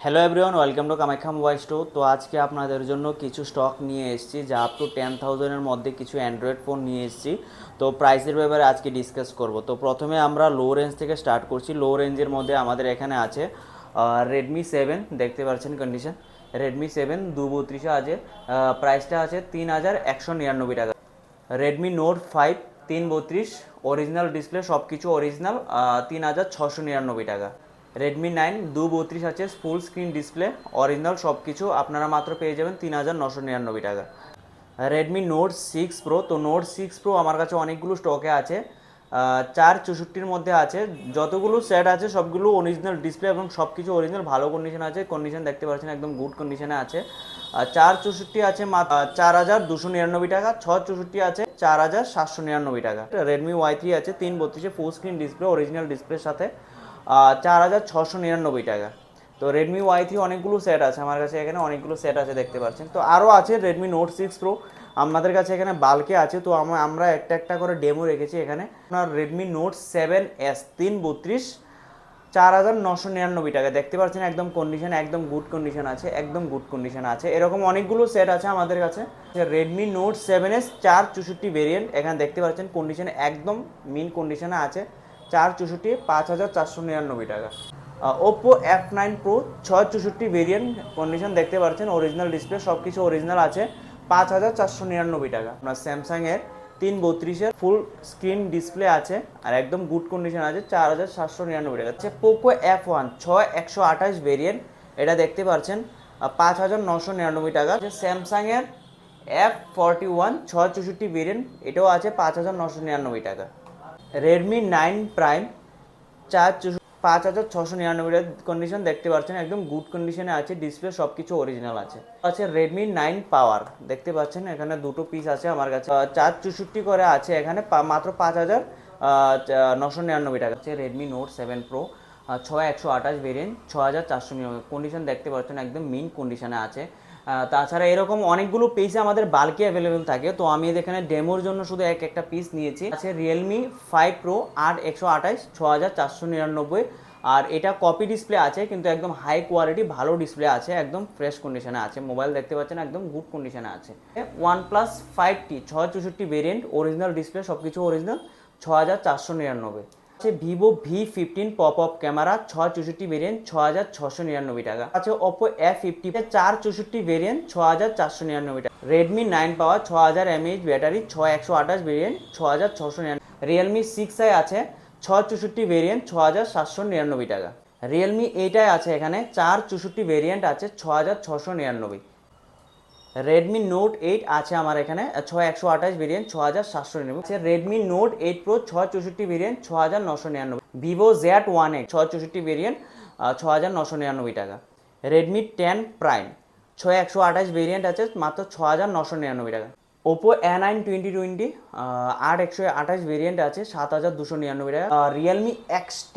Hello everyone, welcome to Kamakhya mobile store. তো আজকে আপনাদের জন্য কিছু স্টক নিয়ে এসেছি, যা আপ টু 10,000-এর মধ্যে কিছু অ্যান্ড্রয়েড ফোন নিয়ে এসেছি। তো প্রাইসের ব্যাপারে আজকে ডিসকাস করব। তো প্রথমে আমরা লো রেঞ্জ থেকে স্টার্ট করছি। লো রেঞ্জের মধ্যে আমাদের এখানে আছে রেডমি 7, দেখতে পাচ্ছেন কন্ডিশন। রেডমি 7 232 আছে, প্রাইসটা আছে 3,199 টাকা। রেডমি নোট 5 332, অরিজিনাল ডিসপ্লে সব কিছু অরিজিনাল, 3,699 টাকা। রেডমি 9 232 আছে, ফুল স্ক্রিন ডিসপ্লে অরিজিনাল সব কিছু আপনারা মাত্র পেয়ে যাবেন 3,999 টাকা। রেডমি নোট 6 প্রো, তো নোট 6 প্রো আমার কাছে অনেকগুলো স্টকে আছে, 464-র মধ্যে আছে। যতগুলো সেট আছে সবগুলো অরিজিনাল ডিসপ্লে এবং সব কিছু অরিজিনাল, ভালো কন্ডিশন আছে। কন্ডিশন দেখতে পাচ্ছেন একদম গুড কন্ডিশনে আছে। 464 আছে 4,299 টাকা, 664 আছে 4,799 টাকা। রেডমি Y3 আছে 332, ফুল স্ক্রিন ডিসপ্লে অরিজিনাল ডিসপ্লের সাথে, 4,699 টাকা। তো রেডমি Y3 অনেকগুলো সেট আছে আমার কাছে, এখানে অনেকগুলো সেট আছে দেখতে পাচ্ছেন। তো আরও আছে রেডমি নোট 6 প্রো আমাদের কাছে এখানে বাল্কে আছে। তো আমরা একটা একটা করে ডেমো রেখেছি এখানে। আপনার রেডমি নোট 7S 332, 4,999 টাকা দেখতে পাচ্ছেন। একদম কন্ডিশন একদম গুড কন্ডিশন আছে, একদম গুড কন্ডিশন আছে। এরকম অনেকগুলো সেট আছে আমাদের কাছে। রেডমি নোট 7S 464 ভেরিয়েন্ট, এখানে দেখতে পাচ্ছেন কন্ডিশন একদম মিন কন্ডিশনে আছে। 464, 5,499 টাকা। Oppo F9 Pro 664 variant, condition দেখতে পাচ্ছেন অরিজিনাল ডিসপ্লে সব কিছু অরিজিনাল আছে, 5,499 টাকা। আপনার স্যামসাংয়ের 332-এর ফুল স্ক্রিন ডিসপ্লে আছে আর একদম গুড কন্ডিশন আছে, 4,799 টাকা। হচ্ছে পোকো F1 6 128 ভেরিয়েন্ট, এটা দেখতে পাচ্ছেন 5,999 টাকা। স্যামসাংয়ের F41 664 ভেরিয়েন্ট, এটাও আছে 5,999 টাকা। রেডমি 9 প্রাইম 5,699 কন্ডিশন দেখতে পাচ্ছেন, একদম গুড কন্ডিশনে আছে, ডিসপ্লে সব কিছু অরিজিনাল আছে। রেডমি 9 পাওয়ার দেখতে পাচ্ছেন, এখানে দুটো পিস আছে আমার কাছে, 464 করে আছে এখানে, মাত্র 5,999 টাকা। হচ্ছে Redmi note 7 pro 6 128 variant, 6,499 condition দেখতে পাচ্ছেন, একদম মিন কন্ডিশনে আছে। তাছাড়া এরকম অনেকগুলো পিস আমাদের বাল্কে অ্যাভেলেবেল থাকে। তো আমি এখানে ডেমোর জন্য শুধু একটা পিস নিয়েছি। আছে রিয়েলমি 5 প্রো 8 128, 6,499। আর এটা কপি ডিসপ্লে আছে, কিন্তু একদম হাই কোয়ালিটি ভালো ডিসপ্লে আছে, একদম ফ্রেশ কন্ডিশনে আছে। মোবাইল দেখতে পাচ্ছেন একদম গুড কন্ডিশনে আছে। OnePlus 5T 664 variant, original display সব কিছু অরিজিনাল, 6,499। আছে Vivo V15 pop up camera 664 variant, 6,699 টাকা। আছে ওপো F50 464 ভেরিয়েন্ট, 6,499 টাকা। রেডমি 9 পাওয়ার 6,000 mAh battery, 6 128 variant, 6,699। Realme 6i আছে 664 ভেরিয়েন্ট, 6,799 টাকা। রিয়েলমি 8i আছে এখানে 464 ভেরিয়েন্ট আছে, 6,699। রেডমি নোট 8 আছে আমার এখানে 6 128 variant, 6,799। Redmi note 8 pro 664 variant, 6,999। Vivo Z1X 664 variant, 6,999 টাকা। রেডমি 10 প্রাইম 6 128 ভেরিয়েন্ট আছে, মাত্র 6,999 টাকা। ওপো A9 2020 8 128 ভেরিয়েন্ট আছে, 7,299 টাকা। রিয়েলমি XT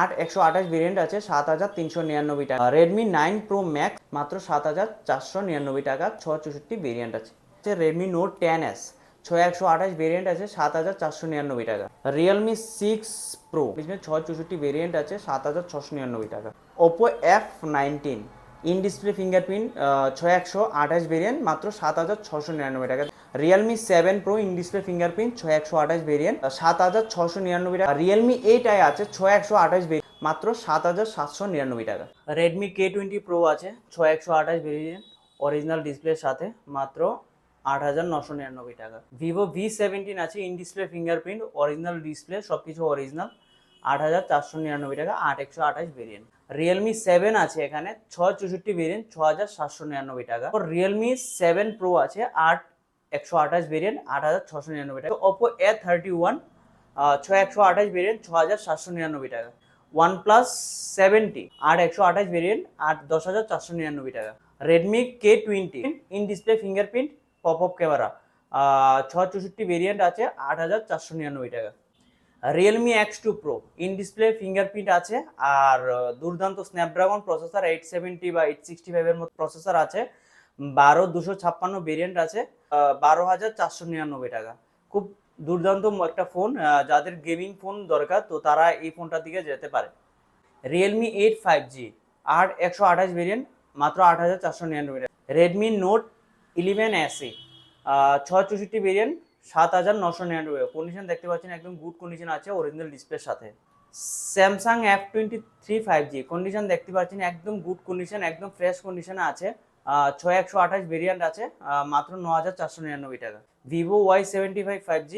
8 128 ভেরিয়েন্ট আছে, 7,399 টাকা। রেডমি 9 প্রো ম্যাক্স মাত্র 7,499 টাকা, 664 ভেরিয়েন্ট আছে। রেডমি নোট 10S 6 128 ভেরিয়েন্ট আছে, 7,499 টাকা। রিয়েলমি 6 প্রো 664 ভেরিয়েন্ট আছে, 7,699 টাকা। Oppo F19 in display fingerprint 6 128 variant, মাত্র 7,699 টাকা। Realme 7 pro in display fingerprint 6 128 variant, 7,699 টাকা। রিয়েলমি 8i আছে 6 128 ভেরিয়েন্ট, মাত্র 7,799 টাকা। রেডমি K20 প্রো আছে 6 128 ভেরিয়েন্ট, অরিজিনাল ডিসপ্লের সাথে, মাত্র 8,999 টাকা। ভিভো V17 আছে in display fingerprint, original display সব কিছু অরিজিনাল, 8,499 টাকা, 8 128 ভেরিয়েন্ট। রিয়েলমি 7 আছে এখানে 6 64 ভেরিয়েন্ট, 6,799 টাকা। রিয়েলমি 7 প্রো আছে 8 128 ভেরিয়েন্ট, 8,699 টাকা। ওপো A31 6 128 ভেরিয়েন্ট, 6,799 টাকা। OnePlus 70 8 128 ভেরিয়েন্ট, 10,499 টাকা। Redmi K20 in display fingerprint pop up camera 6 64 variant আছে, 8,499 টাকা। Realme X2 pro in display fingerprint আছে, আর দুর্দান্ত স্ন্যাপড্রাগন প্রসেসর 870 বা 865 এর মতো প্রসেসর আছে, 12,256 ভেরিয়েন্ট আছে, 12,499 টাকা। খুব দুর্দান্ত একটা ফোন, যাদের গেমিং ফোন দরকার তো তারা এই ফোনটার দিকে যেতে পারে। রিয়েলমি 8 5G 8/128 ভেরিয়েন্ট মাত্র 8,499 টাকা। রেডমি নোট 11 এসি 664 ভেরিয়েন্ট 7,999 টাকা। কন্ডিশন দেখতে পাচ্ছেন একদম গুড কন্ডিশন আছে, অরিজিনাল ডিসপ্লের সাথে। স্যামসাং F23 5G কন্ডিশন দেখতে পাচ্ছেন একদম গুড কন্ডিশন, একদম ফ্রেশ কন্ডিশনে আছে। 6/128 ভেরিয়েন্ট আছে, মাত্র 9,499 টাকা। ভিভো Y75 5G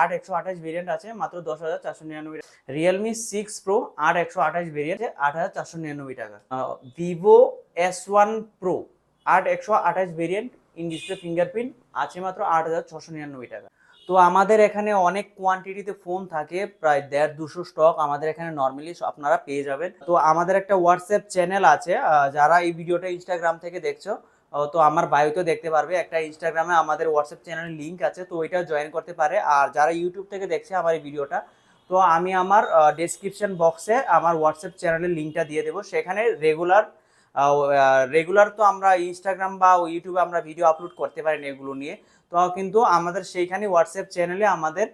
8/128 ভেরিয়েন্ট আছে, মাত্র 10,499 টাকা। রিয়েলমি 6 Pro 8/128 ভেরিয়েন্ট 8,499 টাকা। Vivo S1 Pro 8/128 variant in display fingerprint আছে, মাত্র 8,699 টাকা। তো আমাদের এখানে অনেক কোয়ান্টিটিতে ফোন থাকে, প্রায় 150-200 স্টক আমাদের এখানে নর্মালি আপনারা পেয়ে যাবেন। তো আমাদের একটা হোয়াটসঅ্যাপ চ্যানেল আছে, যারা এই ভিডিওটা ইনস্টাগ্রাম থেকে দেখছো তো আমার বায়োতে দেখতে পারবে, একটা ইনস্টাগ্রামে আমাদের হোয়াটসঅ্যাপ চ্যানেলের লিঙ্ক আছে, তো ওইটা জয়েন করতে পারে। আর যারা ইউটিউব থেকে দেখছে আমার এই ভিডিওটা, তো আমি আমার ডেসক্রিপশন বক্সে আমার হোয়াটসঅ্যাপ চ্যানেলের লিঙ্কটা দিয়ে দেবো। সেখানে রেগুলার তো আমরা ইনস্টাগ্রাম বা ইউটিউবে আমরা ভিডিও আপলোড করতে পারি না এগুলো নিয়ে, তো কিন্তু আমাদের সেইখানে হোয়াটসঅ্যাপ চ্যানেলে আমাদের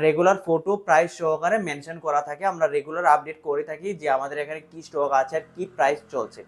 রেগুলার ফটো প্রাইস সহকারে মেনশন করা থাকে। আমরা রেগুলার আপডেট করে থাকি যে আমাদের এখানে কি স্টক আছে আর কি প্রাইস চলছে।